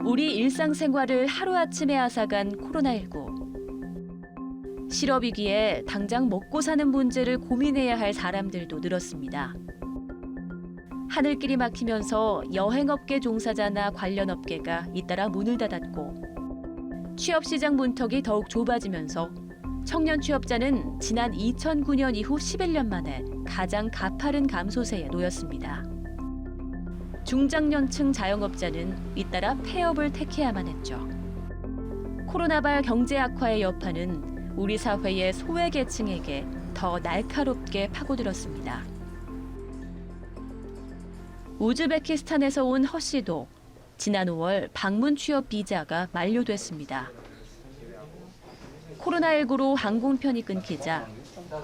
우리 일상생활을 하루아침에 앗아간 코로나19. 실업위기에 당장 먹고 사는 문제를 고민해야 할 사람들도 늘었습니다. 하늘길이 막히면서 여행업계 종사자나 관련 업계가 잇따라 문을 닫았고 취업시장 문턱이 더욱 좁아지면서 청년 취업자는 지난 2009년 이후 11년 만에 가장 가파른 감소세에 놓였습니다. 중장년층 자영업자는 잇따라 폐업을 택해야만 했죠. 코로나발 경제 악화의 여파는 우리 사회의 소외계층에게 더 날카롭게 파고들었습니다. 우즈베키스탄에서 온 허 씨도 지난 5월 방문 취업 비자가 만료됐습니다. 코로나19로 항공편이 끊기자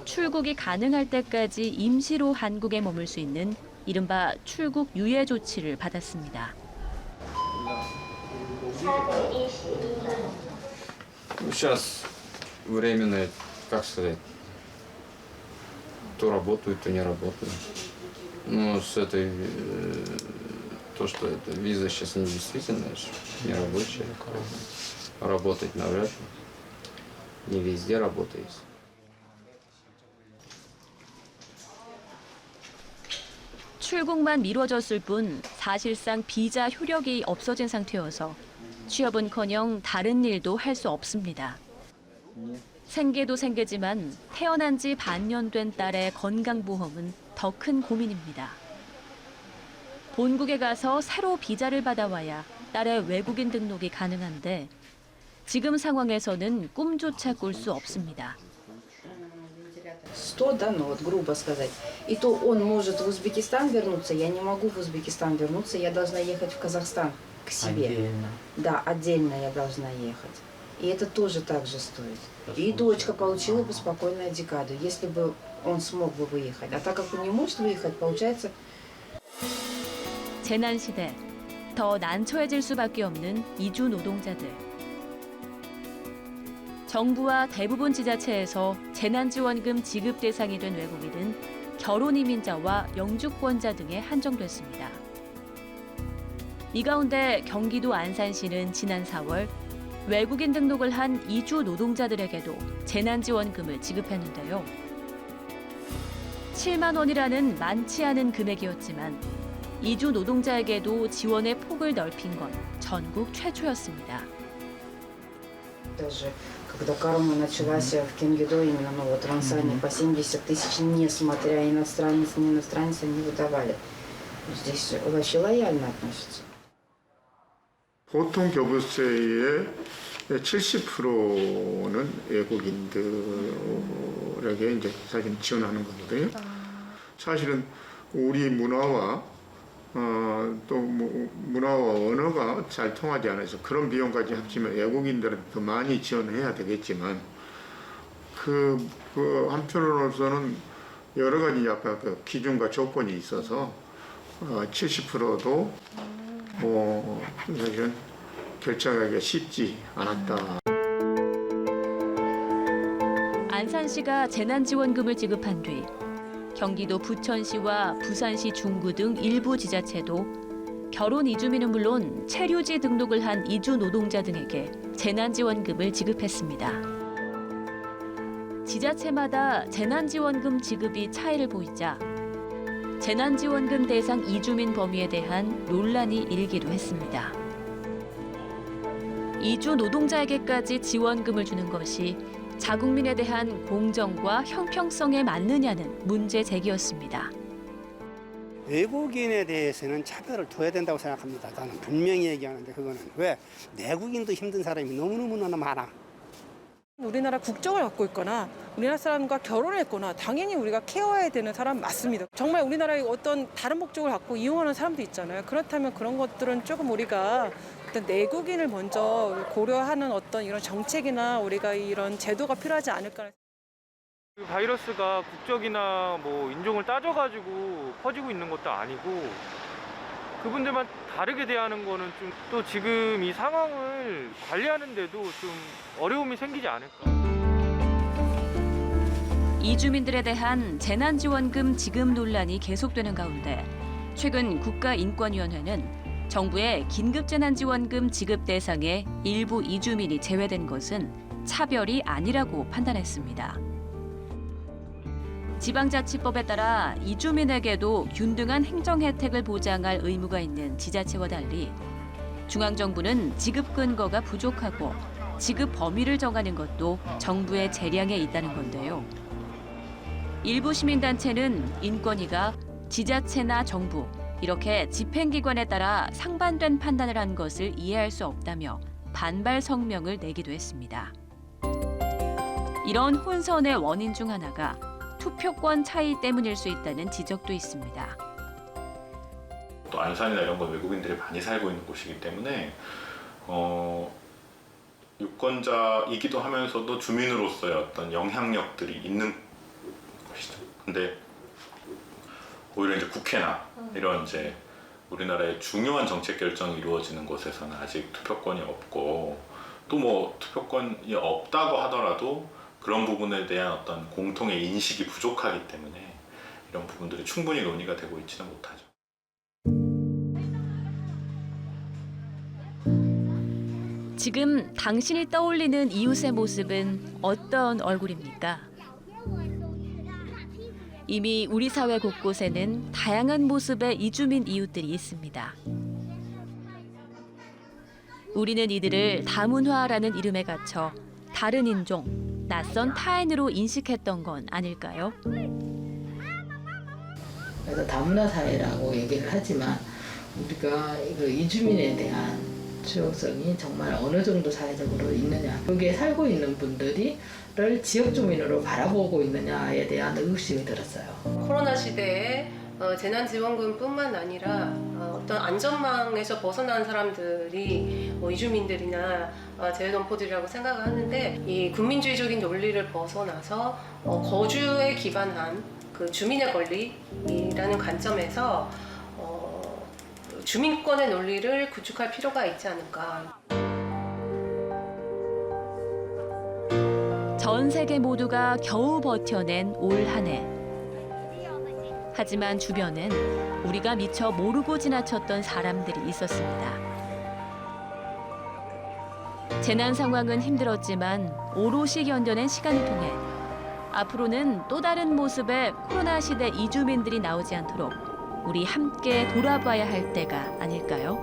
출국이 가능할 때까지 임시로 한국에 머물 수 있는 이른바 출국 유예 조치를 받았습니다. Сейчас временное, как сказать, то работают, то не работают. Но с этой, то, что эта виза сейчас недействительная, не рабочая, работать навряд ли, не везде работает. 출국만 미뤄졌을 뿐 사실상 비자 효력이 없어진 상태여서 취업은커녕 다른 일도 할 수 없습니다. 생계도 생계지만 태어난 지 반년 된 딸의 건강보험은 더 큰 고민입니다. 본국에 가서 새로 비자를 받아와야 딸의 외국인 등록이 가능한데 지금 상황에서는 꿈조차 꿀 수 없습니다. 100, да, ну вот грубо сказать. И то он может в Узбекистан вернуться, я не могу в Узбекистан вернуться, я должна ехать в Казахстан к себе. Отдельно. Да, отдельно я должна ехать. И это тоже так же стоит. И дочка получила бы спокойно декаду, если бы он смог бы выехать. А так как он не может выехать, получается... 재난 시대, 더 난처해질 수밖에 없는 이주 노동자들. 정부와 대부분 지자체에서 재난지원금 지급 대상이 된 외국인은 결혼 이민자와 영주권자 등에 한정됐습니다. 이 가운데 경기도 안산시는 지난 4월 외국인 등록을 한 이주 노동자들에게도 재난지원금을 지급했는데요. 7만 원이라는 많지 않은 금액이었지만 이주 노동자에게도 지원의 폭을 넓힌 건 전국 최초였습니다. Даже когда корона началась в Кенгидо, именно ну, вот в Ансане по 70 тысяч, несмотря иностранец, не иностранец, они выдавали. Здесь вообще лояльно относятся. 보통 교부세의 70%는 외국인들에게 이제 사실 지원하는 거거든요. 사실은 우리 문화와 또 문화와 언어가 잘 통하지 않아서 그런 비용까지 합치면 외국인들은 더 많이 지원해야 되겠지만 그 한편으로서는 여러 가지 약간 그 기준과 조건이 있어서 70%도 사실은 결정하기가 쉽지 않았다. 안산시가 재난지원금을 지급한 뒤 경기도 부천시와 부산시 중구 등 일부 지자체도 결혼 이주민은 물론 체류지 등록을 한 이주 노동자 등에게 재난지원금을 지급했습니다. 지자체마다 재난지원금 지급이 차이를 보이자 재난지원금 대상 이주민 범위에 대한 논란이 일기도 했습니다. 이주 노동자에게까지 지원금을 주는 것이 자국민에 대한 공정과 형평성에 맞느냐는 문제 제기였습니다. 외국인에 대해서는 차별을 둬야 된다고 생각합니다. 나는 분명히 얘기하는데 그거는 왜? 내국인도 힘든 사람이 너무너무 많아. 우리나라 국적을 갖고 있거나 우리나라 사람과 결혼을 했거나 당연히 우리가 케어해야 되는 사람 맞습니다. 정말 우리나라의 어떤 다른 목적을 갖고 이용하는 사람도 있잖아요. 그렇다면 그런 것들은 조금 우리가 어떤 내국인을 먼저 고려하는 어떤 이런 정책이나 우리가 이런 제도가 필요하지 않을까. 바이러스가 국적이나 뭐 인종을 따져가지고 퍼지고 있는 것도 아니고 그분들만 다르게 대하는 거는 좀 또 지금 이 상황을 관리하는데도 좀 어려움이 생기지 않을까. 이주민들에 대한 재난지원금 지급 논란이 계속되는 가운데 최근 국가인권위원회는 정부의 긴급재난지원금 지급 대상에 일부 이주민이 제외된 것은 차별이 아니라고 판단했습니다. 지방자치법에 따라 이주민에게도 균등한 행정 혜택을 보장할 의무가 있는 지자체와 달리 중앙정부는 지급 근거가 부족하고 지급 범위를 정하는 것도 정부의 재량에 있다는 건데요. 일부 시민단체는 인권위가 지자체나 정부, 이렇게 집행기관에 따라 상반된 판단을 한 것을 이해할 수 없다며 반발 성명을 내기도 했습니다. 이런 혼선의 원인 중 하나가 투표권 차이 때문일 수 있다는 지적도 있습니다. 또 안산이나 이런 건 외국인들이 많이 살고 있는 곳이기 때문에 유권자이기도 하면서도 주민으로서의 어떤 영향력들이 있는 것이죠. 근데 오히려 이제 국회나 이런 이제 우리나라의 중요한 정책 결정이 이루어지는 곳에서는 아직 투표권이 없고 또 뭐 투표권이 없다고 하더라도 그런 부분에 대한 어떤 공통의 인식이 부족하기 때문에 이런 부분들이 충분히 논의가 되고 있지는 못하죠. 지금 당신이 떠올리는 이웃의 모습은 어떤 얼굴입니까? 이미 우리 사회 곳곳에는 다양한 모습의 이주민 이웃들이 있습니다. 우리는 이들을 다문화라는 이름에 갇혀 다른 인종, 낯선 타인으로 인식했던 건 아닐까요? 그래서 다문화 사회라고 얘기를 하지만 우리가 그 이주민에 대한 수용성이 정말 어느 정도 사회적으로 있느냐, 여기에 살고 있는 분들을 지역 주민으로 바라보고 있느냐에 대한 의구심이 들었어요. 코로나 시대에 재난지원금뿐만 아니라 어떤 안전망에서 벗어난 사람들이 이주민들이나 재외동포들이라고 생각을 하는데, 이 국민주의적인 논리를 벗어나서 거주에 기반한 그 주민의 권리라는 관점에서 주민권의 논리를 구축할 필요가 있지 않을까. 전 세계 모두가 겨우 버텨낸 올 한 해. 하지만 주변엔 우리가 미처 모르고 지나쳤던 사람들이 있었습니다. 재난 상황은 힘들었지만 오롯이 견뎌낸 시간을 통해 앞으로는 또 다른 모습의 코로나 시대 이주민들이 나오지 않도록 우리 함께 돌아봐야 할 때가 아닐까요?